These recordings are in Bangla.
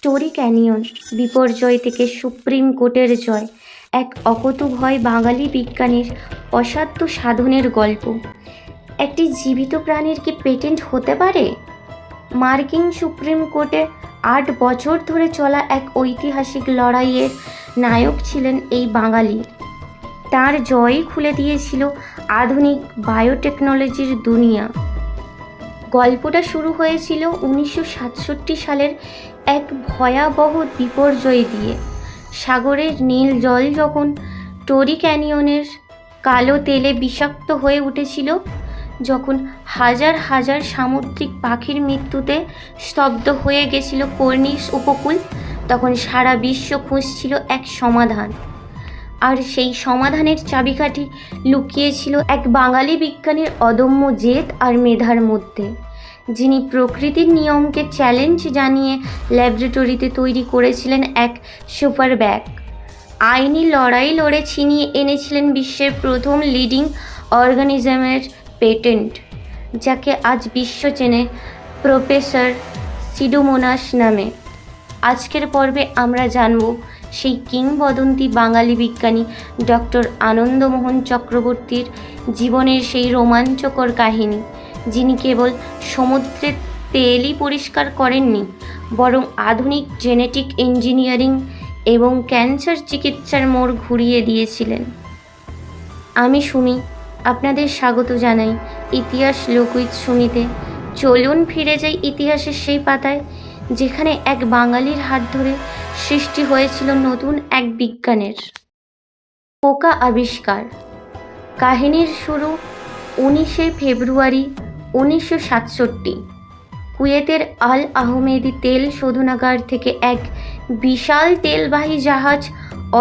টোরি ক্যানিয়ন বিপর্যয় থেকে সুপ্রিম কোর্টের জয়, এক অকুতোভয় বাঙালি বিজ্ঞানীর অসাধ্য সাধনের গল্প। একটি জীবিত প্রাণীর কি পেটেন্ট হতে পারে? মার্কিন সুপ্রিম কোর্টে 8 বছর ধরে চলা এক ঐতিহাসিক লড়াইয়ের নায়ক ছিলেন এই বাঙালি। তার জয়ই খুলে দিয়েছিল আধুনিক বায়োটেকনোলজির দুনিয়া। গল্পটা শুরু হয়েছিল 1967 সালের এক ভয়াবহ বিপর্যয় দিয়ে। সাগরের নীল জল যখন টোরি ক্যানিয়নের কালো তেলে বিষাক্ত হয়ে উঠেছিল, যখন হাজার হাজার সামুদ্রিক পাখির মৃত্যুতে স্তব্ধ হয়ে গেছিল কর্নিশ উপকূল, তখন সারা বিশ্ব খুঁজছিল এক সমাধান। আর সেই সমাধানের চাবিকাঠি লুকিয়েছিল এক বাঙালি বিজ্ঞানীর অদম্য জেদ আর মেধার মধ্যে, যিনি প্রকৃতির নিয়মকে চ্যালেঞ্জ জানিয়ে ল্যাবরেটরিতে তৈরি করেছিলেন এক সুপার ব্যাগ। আইনি লড়াই লড়ে ছিনিয়ে এনেছিলেন বিশ্বের প্রথম লিডিং অর্গানিজমের পেটেন্ট, যাকে আজ বিশ্ব চেনে প্রফেসর সিডোমোনাস নামে। আজকের পর্বে আমরা জানব সেই কিংবদন্তি বাঙালি বিজ্ঞানী ডক্টর আনন্দমোহন চক্রবর্তীর জীবনের সেই রোমাঞ্চকর কাহিনী, যিনি কেবল সমুদ্রের তেলই পরিষ্কার করেননি, বরং আধুনিক জেনেটিক ইঞ্জিনিয়ারিং এবং ক্যান্সার চিকিৎসার মোড় ঘুরিয়ে দিয়েছিলেন। আমি সুমি, আপনাদের স্বাগত জানাই ইতিহাস লোক উইথ সুমিতে। চলুন ফিরে যাই ইতিহাসের সেই পাতায়, যেখানে এক বাঙালির হাত ধরে সৃষ্টি হয়েছিল নতুন এক বিজ্ঞানের। পোকা আবিষ্কার। কাহিনীর শুরু 19শে ফেব্রুয়ারি 1967। কুয়েতের আল আহমেদি তেল শোধনাগার থেকে এক বিশাল তেলবাহী জাহাজ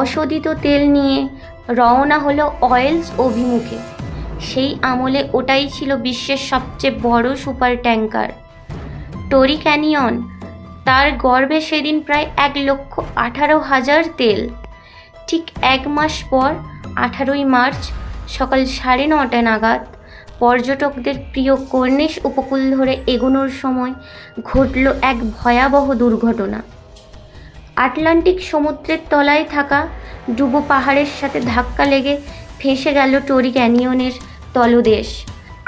অশোধিত তেল নিয়ে রওনা হলো অয়েলস অভিমুখে। সেই আমলে ওটাই ছিল বিশ্বের সবচেয়ে বড় সুপার ট্যাঙ্কার টোরি ক্যানিয়ন। তার গর্ভে সেদিন প্রায় 1,18,000 তেল। ঠিক 1 মাস পর 18ই মার্চ সকাল 9:30 নাগাদ পর্যটকদের প্রিয় কর্নিশ উপকূল ধরে এগোনোর সময় ঘটল এক ভয়াবহ দুর্ঘটনা। আটলান্টিক সমুদ্রের তলায় থাকা ডুবো পাহাড়ের সাথে ধাক্কা লেগে ফেঁসে গেল টোরি ক্যানিয়নের তলদেশ।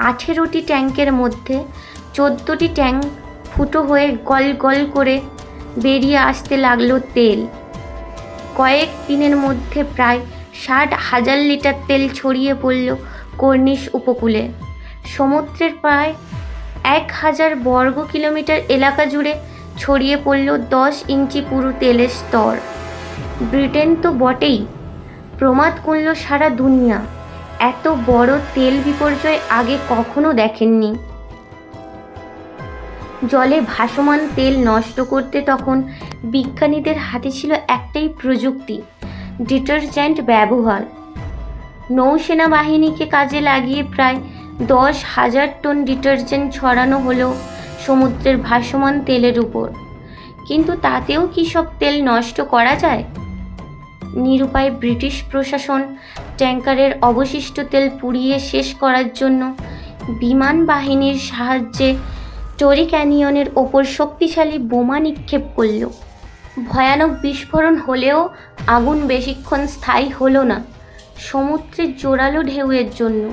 18টি ট্যাঙ্কের মধ্যে 14টি ট্যাঙ্ক ফুটো হয়ে গল গল করে বেরিয়ে আসতে লাগলো তেল। কয়েক দিনের মধ্যে প্রায় 60,000 লিটার তেল ছড়িয়ে পড়ল কর্নিশ উপকূলে। সমুদ্রের প্রায় 1000 বর্গ কিলোমিটার এলাকা জুড়ে ছড়িয়ে পড়ল 10 ইঞ্চি পুরো তেলের স্তর। ব্রিটেন তো বটেই, প্রমাদ করল সারা দুনিয়া এত বড় তেল বিপর্যয় আগে কখনো দেখেননি। জলে ভাসমান তেল নষ্ট করতে তখন বিজ্ঞানীদের হাতে ছিল একটাই প্রযুক্তি, ডিটারজেন্ট ব্যবহার। নৌসেনা বাহিনীকে কাজে লাগিয়ে প্রায় 10,000 টন ডিটারজেন্ট ছড়ানো হলো সমুদ্রের ভাসমান তেলের উপর। কিন্তু তাতেও কি সব তেল নষ্ট করা যায়? নিরুপায় ব্রিটিশ প্রশাসন ট্যাঙ্কারের অবশিষ্ট তেল পুড়িয়ে শেষ করার জন্য বিমান বাহিনীর সাহায্যে টোরি ক্যানিয়নের ওপর শক্তিশালী বোমা নিক্ষেপ করল। ভয়ানক বিস্ফোরণ হলেও আগুন বেশিক্ষণ স্থায়ী হলো না সমুদ্রের জোরালো ঢেউয়ের জন্য।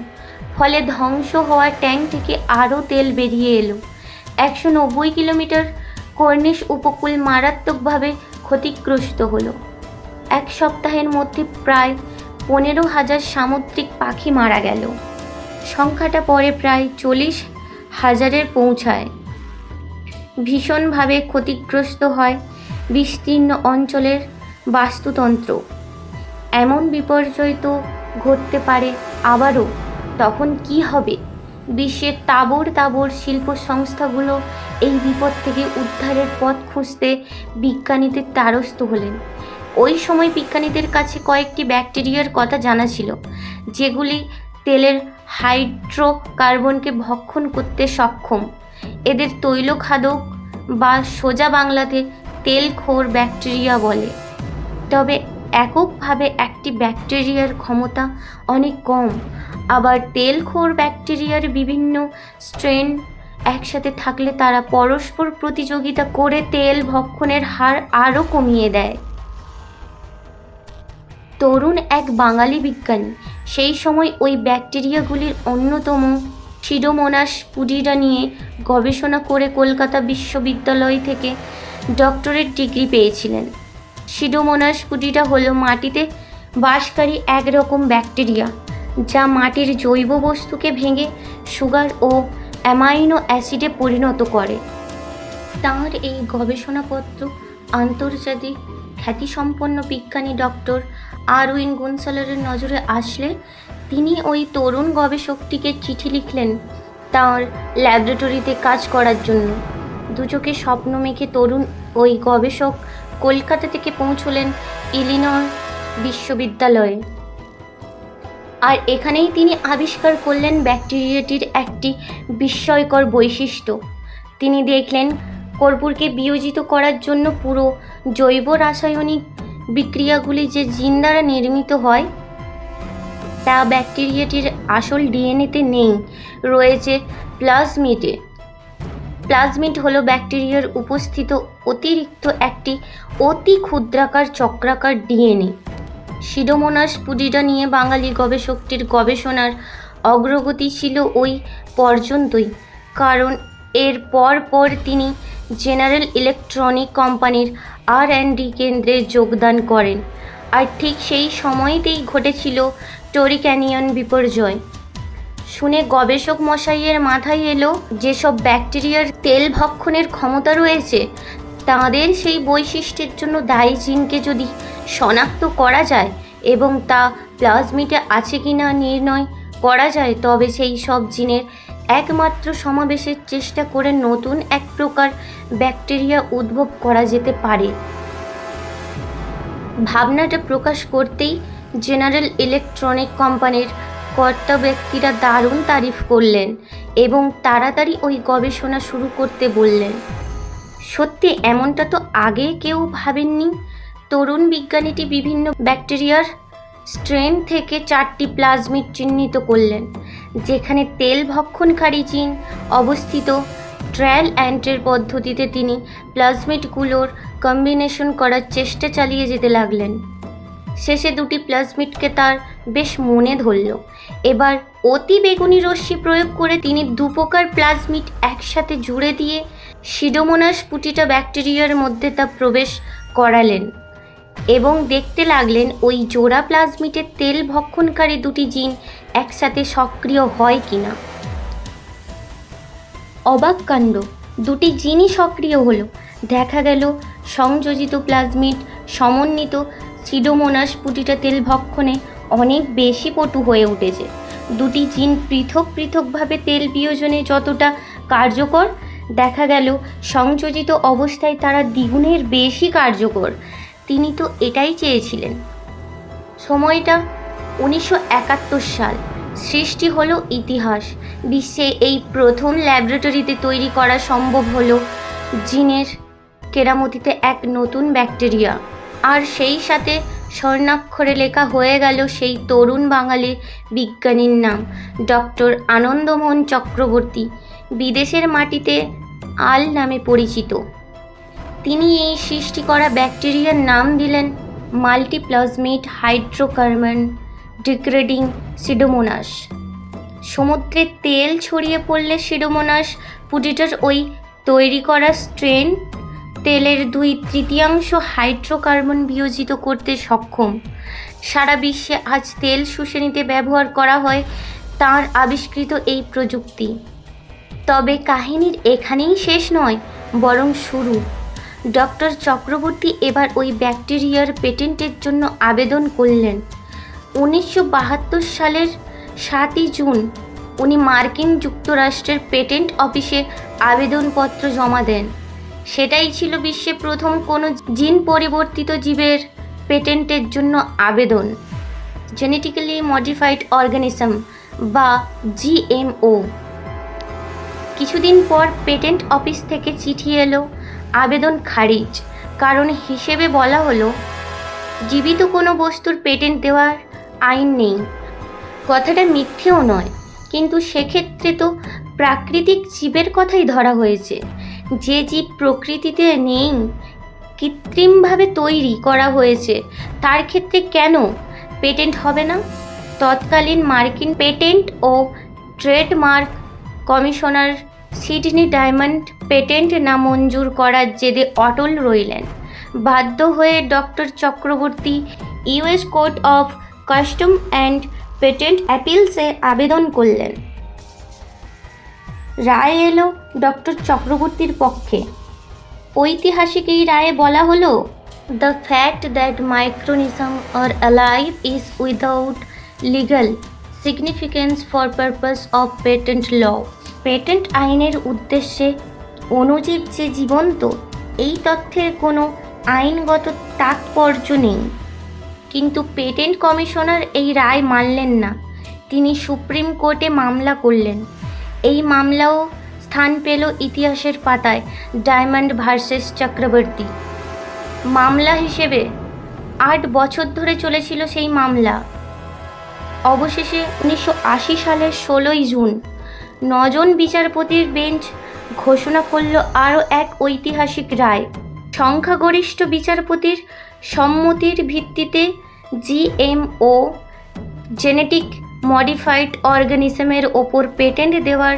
ফলে ধ্বংস হওয়া ট্যাঙ্ক থেকে আরও তেল বেরিয়ে এলো। 190 কিলোমিটার কর্নিশ উপকূল মারাত্মকভাবে ক্ষতিগ্রস্ত হলো। 1 সপ্তাহের মধ্যে প্রায় 15,000 সামুদ্রিক পাখি মারা গেল। সংখ্যাটা পরে প্রায় 40,000-এর পৌঁছায়। ভীষণভাবে ক্ষতিগ্রস্ত হয় বিস্তীর্ণ অঞ্চলের বাস্তুতন্ত্র। এমন বিপর্যয় তো ঘটতে পারে আবারও। তখন কি হবে? বিশ্বের তাবড় তাবড় শিল্প সংস্থাগুলো এই বিপদ থেকে উদ্ধারের পথ খুঁজতে বিজ্ঞানীদের দ্বারস্থ হলেন। ওই সময় বিজ্ঞানীদের কাছে কয়েকটি ব্যাকটেরিয়ার কথা জানা ছিল, যেগুলি তেলের হাইড্রোকার্বনকে ভক্ষণ করতে সক্ষম। এদের তৈলখাদক বা সোজা বাংলাতে তেলখোর ব্যাকটেরিয়া বলে। তবে এককভাবে একটি ব্যাকটেরিয়ার ক্ষমতা অনেক কম। আবার তেলখোর ব্যাকটেরিয়ার বিভিন্ন স্ট্রেন একসাথে থাকলে তারা পরস্পর প্রতিযোগিতা করে তেল ভক্ষণের হার আরও কমিয়ে দেয়। তরুণ এক বাঙালি বিজ্ঞানী সেই সময় ওই ব্যাকটেরিয়াগুলির অন্যতম সিডোমোনাস পুডিরা নিয়ে গবেষণা করে কলকাতা বিশ্ববিদ্যালয় থেকে ডক্টরেট ডিগ্রি পেয়েছিলেন। সিডোমোনাস পুডিরা হলো মাটিতে বাসকারী একরকম ব্যাকটেরিয়া যা মাটির জৈব বস্তুকে ভেঙে সুগার ও অ্যামাইনো অ্যাসিডে পরিণত করে। তাঁর এই গবেষণাপত্র আন্তর্জাতিক খ্যাতিসম্পন্ন বিজ্ঞানী ডক্টর আরউইন গুনসালারের নজরে আসলে তিনি ওই তরুণ গবেষকটিকে চিঠি লিখলেন তাঁর ল্যাবরেটরিতে কাজ করার জন্য। দুচোখে স্বপ্ন মেখে তরুণ ওই গবেষক কলকাতা থেকে পৌঁছলেন ইলিনয় বিশ্ববিদ্যালয়ে। আর এখানেই তিনি আবিষ্কার করলেন ব্যাকটেরিয়াটির একটি বিস্ময়কর বৈশিষ্ট্য। তিনি দেখলেন কর্পূরকে বিয়োজিত করার জন্য পুরো জৈব রাসায়নিক বিক্রিয়াগুলি যে জিন দ্বারা নির্মিত হয় তা ব্যাকটেরিয়াটির আসল ডিএনএতে নেই, রয়েছে প্লাজমিডে। প্লাজমিড হলো ব্যাকটেরিয়ার উপস্থিত অতিরিক্ত একটি অতি ক্ষুদ্রাকার চক্রাকার ডিএনএ। সিডোমোনাস পুডিরা নিয়ে বাঙালি গবেষকটির গবেষণার অগ্রগতি ছিল ওই পর্যন্তই, কারণ এর পর তিনি জেনারেল ইলেকট্রনিক কোম্পানির R&D কেন্দ্রে যোগদান করেন। আর ঠিক সেই সময়তেই ঘটেছিল টরি ক্যানিয়ন বিপর্যয়। শুনে গবেষক মশাইয়ের মাথায় এলো যেসব ব্যাকটেরিয়ার তেল ভক্ষণের ক্ষমতা রয়েছে তাদের সেই বৈশিষ্ট্যের জন্য দায়ী জিনকে যদি শনাক্ত করা যায় এবং তা প্লাজমিডে আছে কিনা নির্ণয় করা যায়, তবে সেই সব জিনের একমাত্র সমাবেশের চেষ্টা করে নতুন এক প্রকার ব্যাকটেরিয়া উদ্ভব করা যেতে পারে। ভাবনাটা প্রকাশ করতেই জেনারেল ইলেকট্রনিক কোম্পানির কর্তা ব্যক্তিরা দারুণ তারিফ করলেন এবং তাড়াতাড়ি ওই গবেষণা শুরু করতে বললেন। সত্যি এমনটা তো আগে কেউ ভাবেননি। তরুণ বিজ্ঞানীটি বিভিন্ন ব্যাকটেরিয়ার স্ট্রেন থেকে 4টি প্লাজমিড চিহ্নিত করলেন যেখানে তেল ভক্ষণকারী জিন অবস্থিত। ট্রায়াল অ্যান্ড পদ্ধতিতে তিনি প্লাজমিডগুলোর কম্বিনেশন করার চেষ্টা চালিয়ে যেতে লাগলেন। শেষে 2টি প্লাজমিডকে তার বেশ মনে ধরল। এবার অতি বেগুনি রশ্মি প্রয়োগ করে তিনি 2 প্রকার প্লাজমিড একসাথে জুড়ে দিয়ে সিডোমোনাস পুটিটা ব্যাকটেরিয়ার মধ্যে তা প্রবেশ করালেন এবং দেখতে লাগলেন ওই জোড়া প্লাজমিডের তেল ভক্ষণকারী 2টি জিন একসাথে সক্রিয় হয় কিনা। অবাক কাণ্ড, 2টি জিনই সক্রিয় হলো। দেখা গেল সংযোজিত প্লাজমিড সমন্বিত সিডোমোনাস পুটিটা তেল ভক্ষণে অনেক বেশি পটু হয়ে উঠেছে। 2টি জিন পৃথকভাবে তেল বিয়োজনে যতটা কার্যকর, দেখা গেল সংযোজিত অবস্থায় তারা দ্বিগুণের বেশি কার্যকর। তিনি তো এটাই চেয়েছিলেন। সময়টা 1971 সাল। সৃষ্টি হলো ইতিহাস। বিশ্বে এই প্রথম ল্যাবরেটরিতে তৈরি করা সম্ভব হলো জিনের কেরামতিতে এক নতুন ব্যাকটেরিয়া। আর সেই সাথে স্বর্ণাক্ষরে লেখা হয়ে গেল সেই তরুণ বাঙালি বিজ্ঞানীর নাম, ডক্টর আনন্দমোহন চক্রবর্তী, বিদেশের মাটিতে আল নামে পরিচিত। তিনি এই সৃষ্টি করা ব্যাকটেরিয়ার নাম দিলেন মাল্টিপ্লাজমিড হাইড্রোকার্বন ডিগ্রেডিং সিডোমোনাস। সমুদ্রে তেল ছড়িয়ে পড়লে সিডোমোনাস পুটিটার ওই তৈরি করা স্ট্রেন তেলের 2/3 হাইড্রোকার্বন বিয়োজিত করতে সক্ষম। সারা বিশ্বে আজ তেল শুষে নিতে ব্যবহার করা হয় তাঁর আবিষ্কৃত এই প্রযুক্তি। তবে কাহিনীর এখানেই শেষ নয়, বরং শুরু। ডক্টর চক্রবর্তী এবার ওই ব্যাকটেরিয়ার পেটেন্টের জন্য আবেদন করলেন। 1972 সালের 7ই জুন উনি মার্কিন যুক্তরাষ্ট্রের পেটেন্ট অফিসে আবেদনপত্র জমা দেন। সেটাই ছিল বিশ্বে প্রথম কোনো জিন পরিবর্তিত জীবের পেটেন্টের জন্য আবেদন, জেনেটিক্যালি মডিফাইড অর্গানিজম বা GMO। কিছুদিন পর পেটেন্ট অফিস থেকে চিঠি এলো, আবেদন খারিজ। কারণ হিসেবে বলা হলো জীবিত কোনো বস্তুর পেটেন্ট দেওয়ার আইন নেই। কথাটা মিথ্যেও নয়, কিন্তু সেক্ষেত্রে তো প্রাকৃতিক জীবের কথাই ধরা হয়েছে। যে জীব প্রকৃতিতে নেই, কৃত্রিমভাবে তৈরি করা হয়েছে, তার ক্ষেত্রে কেন পেটেন্ট হবে না? তৎকালীন মার্কিন পেটেন্ট ও trademark commissioner Sidney Diamond patent না মঞ্জুর করার জেদে অটল রইলেন। বাধ্য হয়ে doctor Chakraborty US court of custom and patent অ্যাপিলসে আবেদন করলেন। রায় এলো ডক্টর চক্রবর্তীর পক্ষে। ঐতিহাসিক এই রায়ে বলা হলো, the fact that microorganisms are alive is without legal significance for purpose of patent law. Patent আইনের উদ্দেশ্যে অণুজীব যে জীবন্ত, এই তথ্যের কোনো আইনগত তাৎপর্য নেই। কিন্তু পেটেন্ট কমিশনার এই রায় মানলেন না। তিনি সুপ্রিম কোর্টে মামলা করলেন। এই মামলাও স্থান পেল ইতিহাসের পাতায় ডায়মন্ড ভার্সেস চক্রবর্তী মামলা হিসেবে। 8 বছর ধরে চলেছিল সেই মামলা। অবশেষে 1980 সালের 16ই জুন 9 জন বিচারপতির বেঞ্চ ঘোষণা করল আরও এক ঐতিহাসিক রায়। সংখ্যাগরিষ্ঠ বিচারপতির সম্মতির ভিত্তিতে জিএমও জেনেটিক মডিফাইড অর্গানিজমের ওপর পেটেন্ট দেওয়ার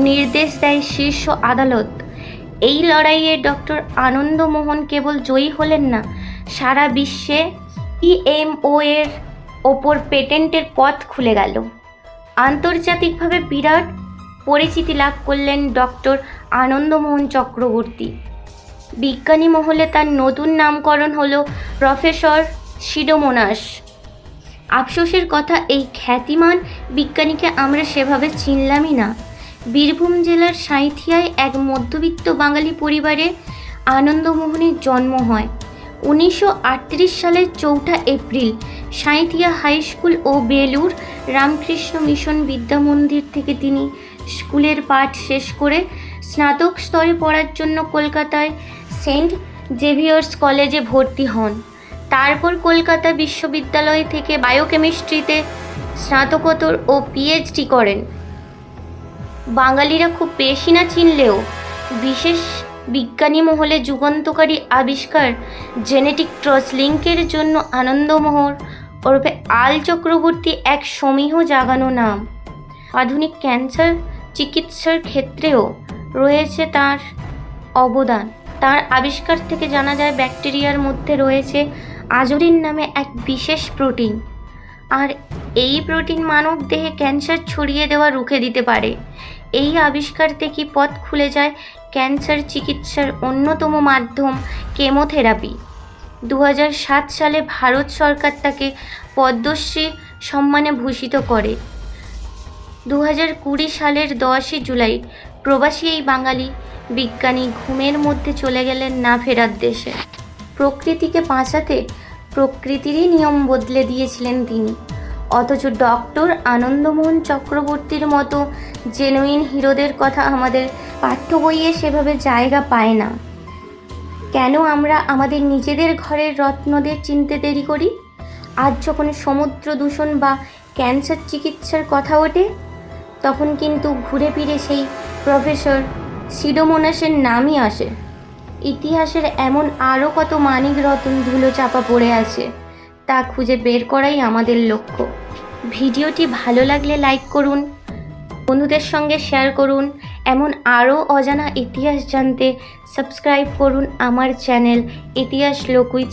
নির্দেশ দেয় শীর্ষ আদালত। এই লড়াইয়ে ডক্টর আনন্দমোহন কেবল জয়ী হলেন না, সারা বিশ্বে জিএমও এর ওপর পেটেন্টের পথ খুলে গেল। আন্তর্জাতিকভাবে বিরাট পরিচিতি লাভ করলেন ডক্টর আনন্দমোহন চক্রবর্তী। বিজ্ঞানী মহলে তার নতুন নামকরণ হলো প্রফেসর সিডোমোনাস। আফসোসের কথা, এই খ্যাতিমান বিজ্ঞানীকে আমরা সেভাবে চিনলামই না। বীরভূম জেলার সাঁইথিয়ায় এক মধ্যবিত্ত বাঙালি পরিবারে আনন্দমোহনের জন্ম হয়। 1938 সালের 4 এপ্রিল সাঁইথিয়া হাই স্কুল ও বেলুর রামকৃষ্ণ মিশন বিদ্যামন্দির থেকে তিনি স্কুলের পাঠ শেষ করে স্নাতক স্তরে পড়ার জন্য কলকাতায় সেন্ট জেভিয়ার্স কলেজে ভর্তি হন। তারপর কলকাতা বিশ্ববিদ্যালয় থেকে বায়োকেমিস্ট্রিতে স্নাতকোত্তর ও পিএইচডি করেন। বাঙালিরা খুব বেশি না চিনলেও বিশেষ বিজ্ঞানী মহলে যুগান্তকারী আবিষ্কার জেনেটিক ক্রসলিঙ্কের জন্য আনন্দমোহন ওরফে আল চক্রবর্তী এক সমীহ জাগানো নাম। আধুনিক ক্যান্সার চিকিৎসার ক্ষেত্রেও রয়েছে তার অবদান। তার আবিষ্কার থেকে জানা যায় ব্যাকটেরিয়ার মধ্যে রয়েছে আজরিন নামে এক বিশেষ প্রোটিন, আর এই প্রোটিন মানব দেহে ক্যান্সার ছড়িয়ে দেওয়া রুখে দিতে পারে। এই আবিষ্কার থেকে পথ খুলে যায় ক্যান্সার চিকিৎসার অন্যতম মাধ্যম কেমোথেরাপি। 2007 সালে ভারত সরকার তাকে পদ্মশ্রী সম্মানে ভূষিত করে। 2020 সালের 10 জুলাই প্রবাসী এই বাঙালি বিজ্ঞানী ঘুমের মধ্যে চলে গেলেন না ফেরার দেশে। প্রকৃতিকে বাঁচাতে প্রকৃতিরই নিয়ম বদলে দিয়েছিলেন তিনি। অথচ ডক্টর আনন্দমোহন চক্রবর্তীর মতো জেনুইন হিরোদের কথা আমাদের পাঠ্য বইয়ে সেভাবে জায়গা পায় না। কেন আমরা আমাদের নিজেদের ঘরের রত্নদের চিনতে দেরি করি? আজ যখন সমুদ্র দূষণ বা ক্যান্সার চিকিৎসার কথা ওঠে, তখন কিন্তু ঘুরে ফিরে সেই প্রফেসর সিডোমোনাসের নামই আসে। ইতিহাসের এমন আরও কত মানিক রতন ধুলো চাপা পড়ে আছে, তা খুঁজে বের করাই আমাদের লক্ষ্য। ভিডিওটি ভালো লাগলে লাইক করুন, বন্ধুদের সঙ্গে শেয়ার করুন। এমন আরও অজানা ইতিহাস জানতে সাবস্ক্রাইব করুন আমার চ্যানেল ইতিহাস লোক উইথ